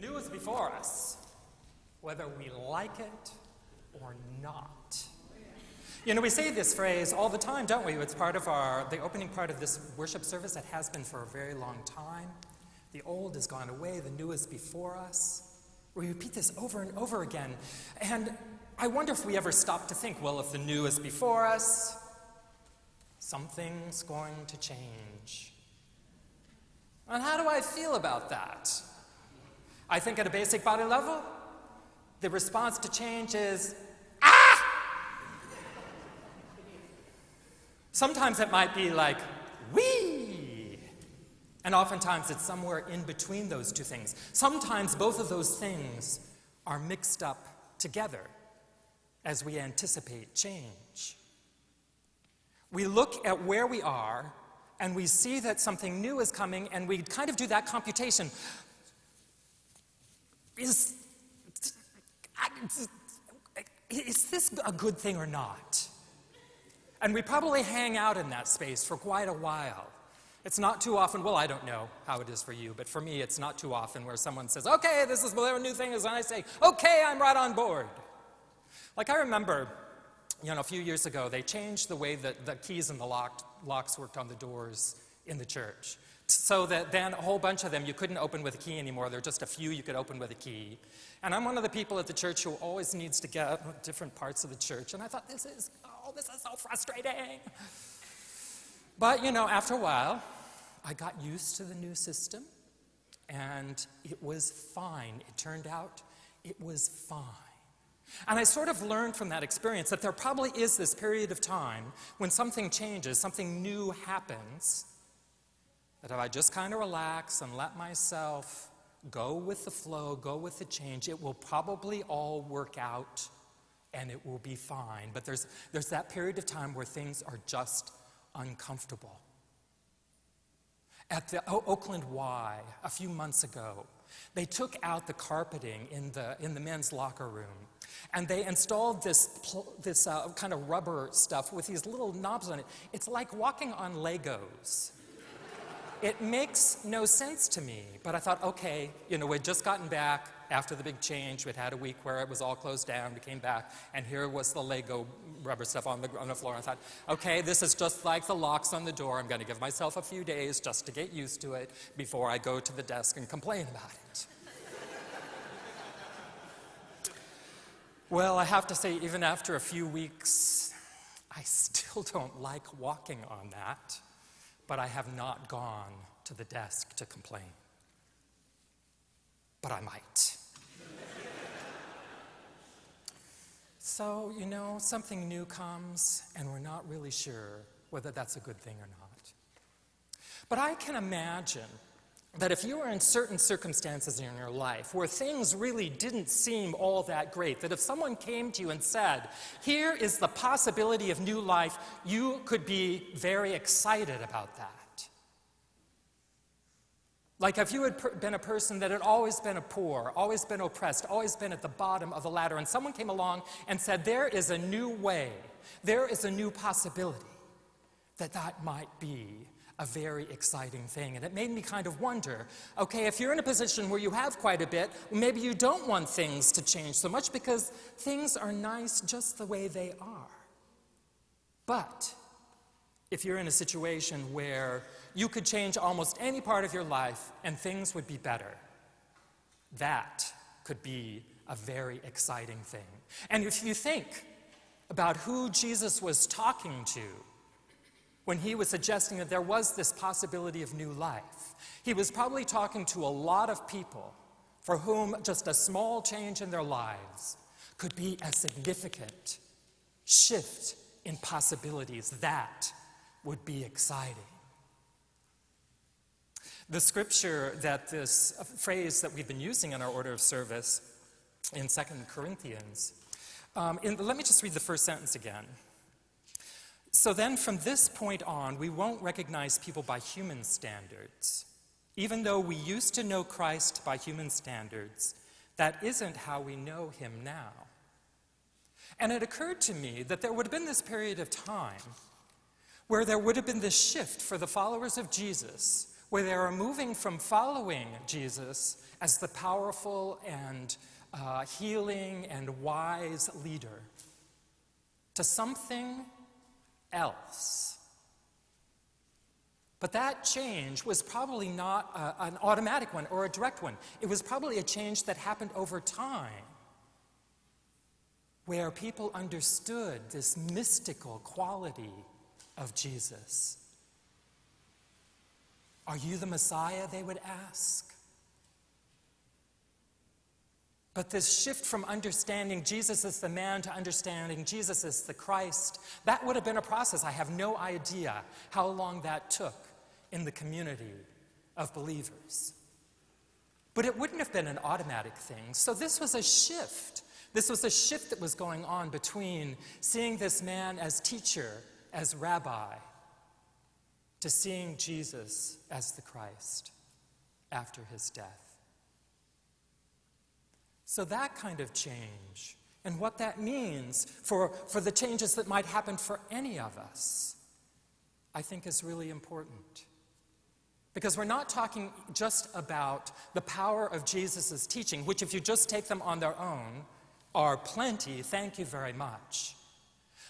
new is before us, whether we like it or not. You know, we say this phrase all the time, don't we? It's part of the opening part of this worship service. It has been for a very long time. The old has gone away, the new is before us. We repeat this over and over again. And I wonder if we ever stop to think, well, if the new is before us, something's going to change. And how do I feel about that? I think at a basic body level, the response to change is, ah! Sometimes it might be like, wee! And oftentimes it's somewhere in between those two things. Sometimes both of those things are mixed up together as we anticipate change. We look at where we are and we see that something new is coming and we kind of do that computation. Is this a good thing or not? And we probably hang out in that space for quite a while. It's not too often, well, I don't know how it is for you, but for me, it's not too often where someone says, okay, this is whatever new thing is, and I say, okay, I'm right on board. Like I remember, a few years ago, they changed the way that the keys and the locks worked on the doors in the church. So that then a whole bunch of them you couldn't open with a key anymore. There were just a few you could open with a key. And I'm one of the people at the church who always needs to get different parts of the church. And I thought, this is so frustrating. But, after a while, I got used to the new system. And it was fine. It turned out it was fine. And I sort of learned from that experience that there probably is this period of time when something changes, something new happens, that if I just kind of relax and let myself go with the flow, go with the change, it will probably all work out and it will be fine. But there's that period of time where things are just uncomfortable. At the Oakland Y a few months ago, they took out the carpeting in the men's locker room, and they installed this kind of rubber stuff with these little knobs on it. It's like walking on Legos. It makes no sense to me, but I thought, okay, we'd just gotten back after the big change. We'd had a week where it was all closed down. We came back, and here was the Lego rubber stuff on the floor. I thought, okay, this is just like the locks on the door. I'm going to give myself a few days just to get used to it before I go to the desk and complain about it. Well, I have to say, even after a few weeks, I still don't like walking on that. But I have not gone to the desk to complain. But I might. So, something new comes, and we're not really sure whether that's a good thing or not. But I can imagine that if you were in certain circumstances in your life where things really didn't seem all that great, that if someone came to you and said, here is the possibility of new life, you could be very excited about that. Like if you had been a person that had always been poor, always been oppressed, always been at the bottom of the ladder, and someone came along and said, there is a new way, there is a new possibility, that might be a very exciting thing. And it made me kind of wonder, okay, if you're in a position where you have quite a bit, maybe you don't want things to change so much because things are nice just the way they are. But if you're in a situation where you could change almost any part of your life and things would be better, that could be a very exciting thing. And if you think about who Jesus was talking to when he was suggesting that there was this possibility of new life, he was probably talking to a lot of people for whom just a small change in their lives could be a significant shift in possibilities. That would be exciting. The scripture this phrase that we've been using in our order of service in 2 Corinthians, let me just read the first sentence again. So then from this point on, we won't recognize people by human standards. Even though we used to know Christ by human standards, that isn't how we know him now. And it occurred to me that there would have been this period of time where there would have been this shift for the followers of Jesus, where they are moving from following Jesus as the powerful and healing and wise leader to something else. But that change was probably not an automatic one or a direct one. It was probably a change that happened over time, where people understood this mystical quality of Jesus. Are you the Messiah, they would ask? But this shift from understanding Jesus as the man to understanding Jesus as the Christ, that would have been a process. I have no idea how long that took in the community of believers. But it wouldn't have been an automatic thing. So this was a shift. This was a shift that was going on between seeing this man as teacher, as rabbi, to seeing Jesus as the Christ after his death. So that kind of change, and what that means for the changes that might happen for any of us, I think is really important. Because we're not talking just about the power of Jesus' teaching, which if you just take them on their own, are plenty, thank you very much.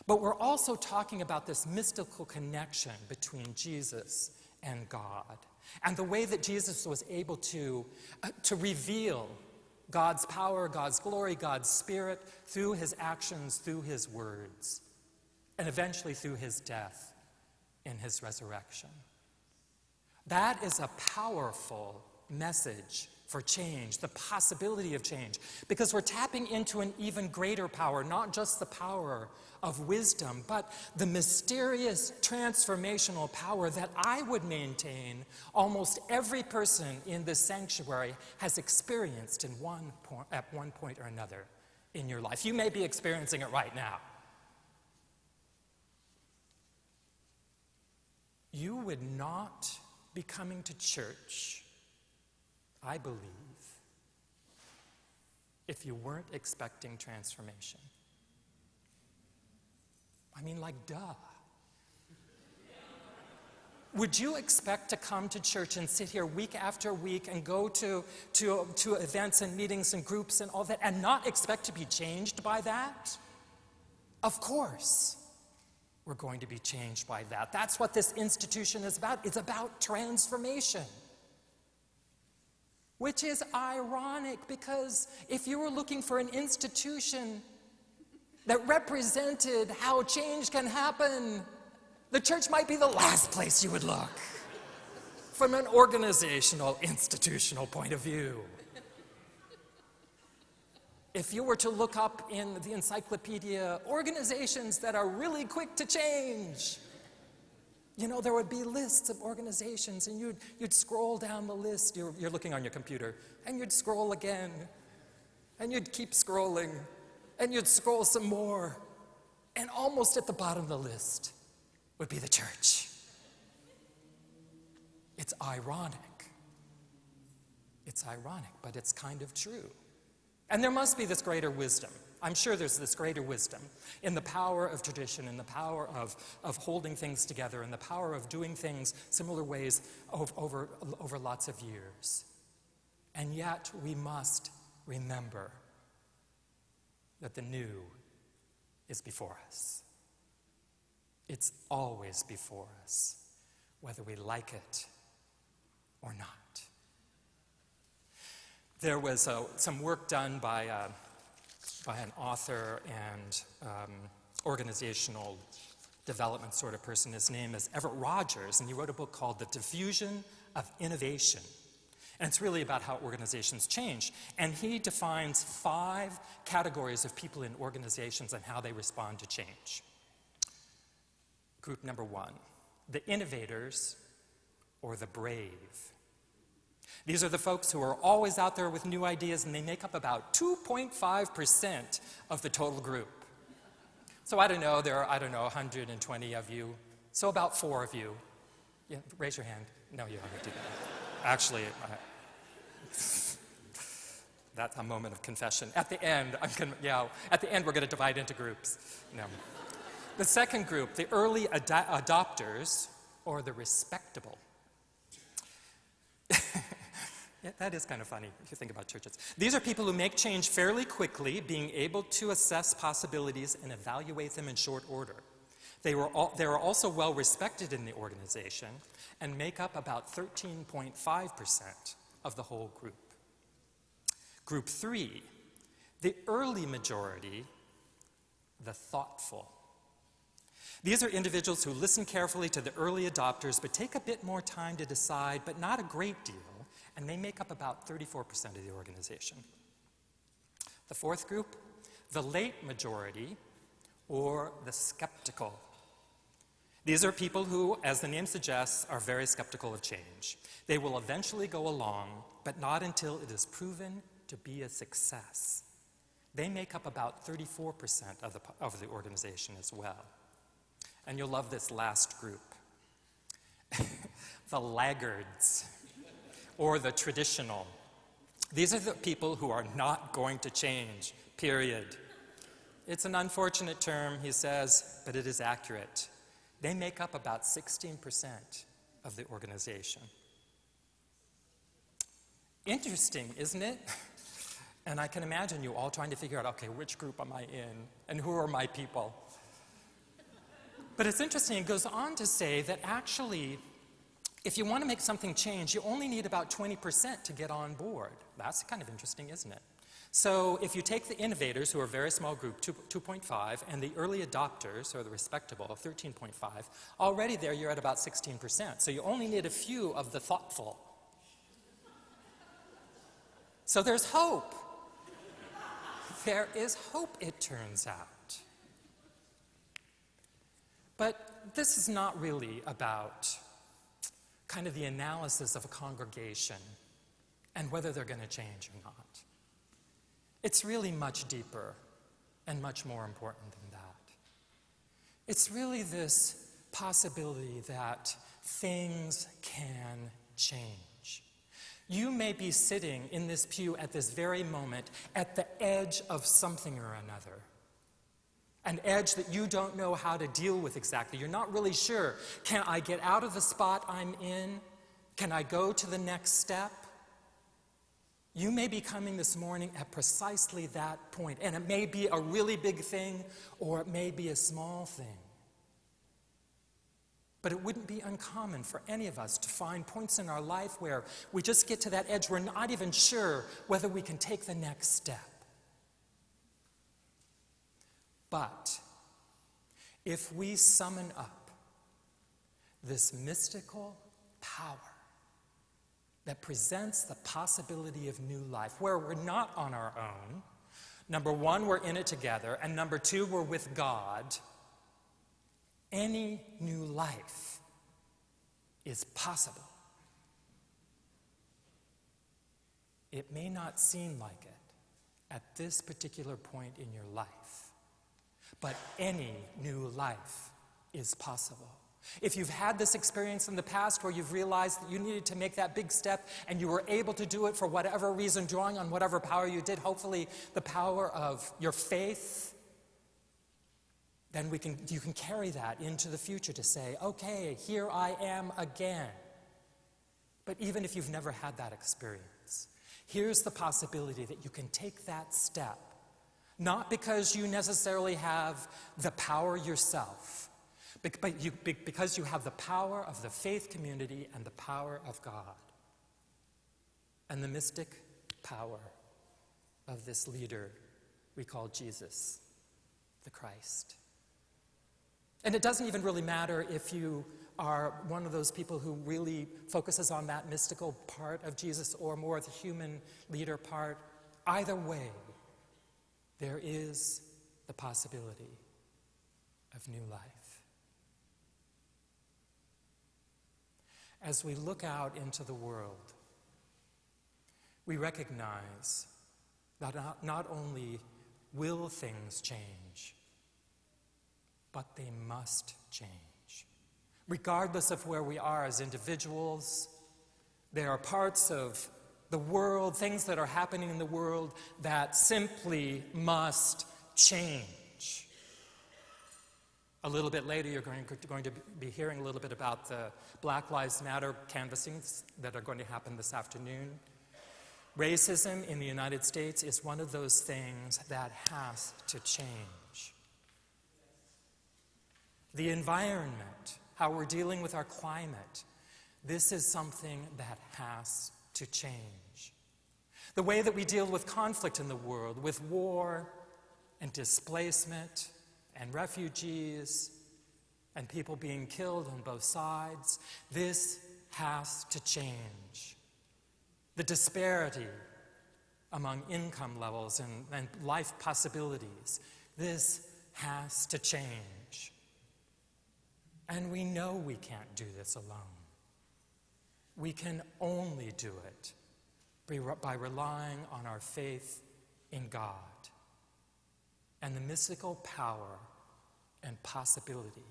But we're also talking about this mystical connection between Jesus and God, and the way that Jesus was able to reveal God's power, God's glory, God's Spirit through his actions, through his words, and eventually through his death and his resurrection. That is a powerful message for change, the possibility of change, because we're tapping into an even greater power, not just the power of wisdom, but the mysterious transformational power that I would maintain almost every person in this sanctuary has experienced at one point or another in your life. You may be experiencing it right now. You would not be coming to church, I believe, if you weren't expecting transformation. I mean, like, duh. Would you expect to come to church and sit here week after week and go to events and meetings and groups and all that and not expect to be changed by that? Of course we're going to be changed by that. That's what this institution is about. It's about transformation. Which is ironic, because if you were looking for an institution that represented how change can happen, the church might be the last place you would look from an organizational, institutional point of view. If you were to look up in the encyclopedia organizations that are really quick to change, you know, there would be lists of organizations, and you'd scroll down the list. You're looking on your computer, and you'd scroll again, and you'd keep scrolling, and you'd scroll some more, and almost at the bottom of the list would be the church. It's ironic. It's ironic, but it's kind of true. And there must be this greater wisdom. I'm sure there's this greater wisdom in the power of tradition, in the power of holding things together, in the power of doing things similar ways over lots of years. And yet we must remember that the new is before us. It's always before us, whether we like it or not. There was some work done by an author and organizational development sort of person. His name is Everett Rogers, and he wrote a book called The Diffusion of Innovation. And it's really about how organizations change. And he defines 5 categories of people in organizations and how they respond to change. Group number 1, the innovators or the brave. These are the folks who are always out there with new ideas, and they make up about 2.5% of the total group. So I don't know, there are, 120 of you. So about 4 of you. Yeah, raise your hand. No, you haven't do that. Actually, that's a moment of confession. At the end, at the end we're going to divide into groups. No. The second group, the early adopters, or the respectable. Yeah, that is kind of funny if you think about churches. These are people who make change fairly quickly, being able to assess possibilities and evaluate them in short order. They are also well respected in the organization and make up about 13.5% of the whole group. Group 3, the early majority, the thoughtful. These are individuals who listen carefully to the early adopters but take a bit more time to decide, but not a great deal, and they make up about 34% of the organization. The fourth group, the late majority, or the skeptical. These are people who, as the name suggests, are very skeptical of change. They will eventually go along, but not until it is proven to be a success. They make up about 34% of the organization as well. And you'll love this last group, the laggards, or the traditional. These are the people who are not going to change, period. It's an unfortunate term, he says, but it is accurate. They make up about 16% of the organization. Interesting, isn't it? And I can imagine you all trying to figure out, okay, which group am I in, and who are my people? But it's interesting, it goes on to say that actually, if you want to make something change, you only need about 20% to get on board. That's kind of interesting, isn't it? So if you take the innovators, who are a very small group, 2.5, and the early adopters, or the respectable, 13.5, already there you're at about 16%. So you only need a few of the thoughtful. So there's hope. There is hope, it turns out. But this is not really about kind of the analysis of a congregation and whether they're going to change or not. It's really much deeper and much more important than that. It's really this possibility that things can change. You may be sitting in this pew at this very moment at the edge of something or another. An edge that you don't know how to deal with exactly. You're not really sure. Can I get out of the spot I'm in? Can I go to the next step? You may be coming this morning at precisely that point, and it may be a really big thing or it may be a small thing. But it wouldn't be uncommon for any of us to find points in our life where we just get to that edge. We're not even sure whether we can take the next step. But if we summon up this mystical power that presents the possibility of new life, where we're not on our own, number one, we're in it together, and number two, we're with God, any new life is possible. It may not seem like it at this particular point in your life, but any new life is possible. If you've had this experience in the past where you've realized that you needed to make that big step and you were able to do it for whatever reason, drawing on whatever power you did, hopefully the power of your faith, then you can carry that into the future to say, okay, here I am again. But even if you've never had that experience, here's the possibility that you can take that step, not because you necessarily have the power yourself, but because you have the power of the faith community and the power of God and the mystic power of this leader we call Jesus, the Christ. And it doesn't even really matter if you are one of those people who really focuses on that mystical part of Jesus or more the human leader part. Either way, there is the possibility of new life. As we look out into the world, we recognize that not only will things change, but they must change. Regardless of where we are as individuals, there are parts of the world, things that are happening in the world that simply must change. A little bit later, you're going to be hearing a little bit about the Black Lives Matter canvassings that are going to happen this afternoon. Racism in the United States is one of those things that has to change. The environment, how we're dealing with our climate, this is something that has to change. The way that we deal with conflict in the world, with war and displacement and refugees and people being killed on both sides, this has to change. The disparity among income levels and life possibilities, this has to change. And we know we can't do this alone. We can only do it by relying on our faith in God and the mystical power and possibility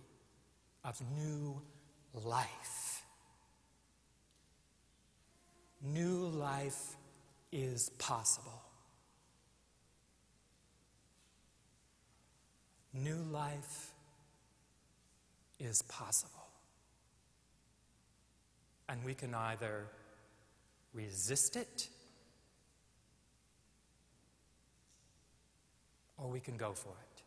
of new life. New life is possible. New life is possible. And we can either resist it or we can go for it.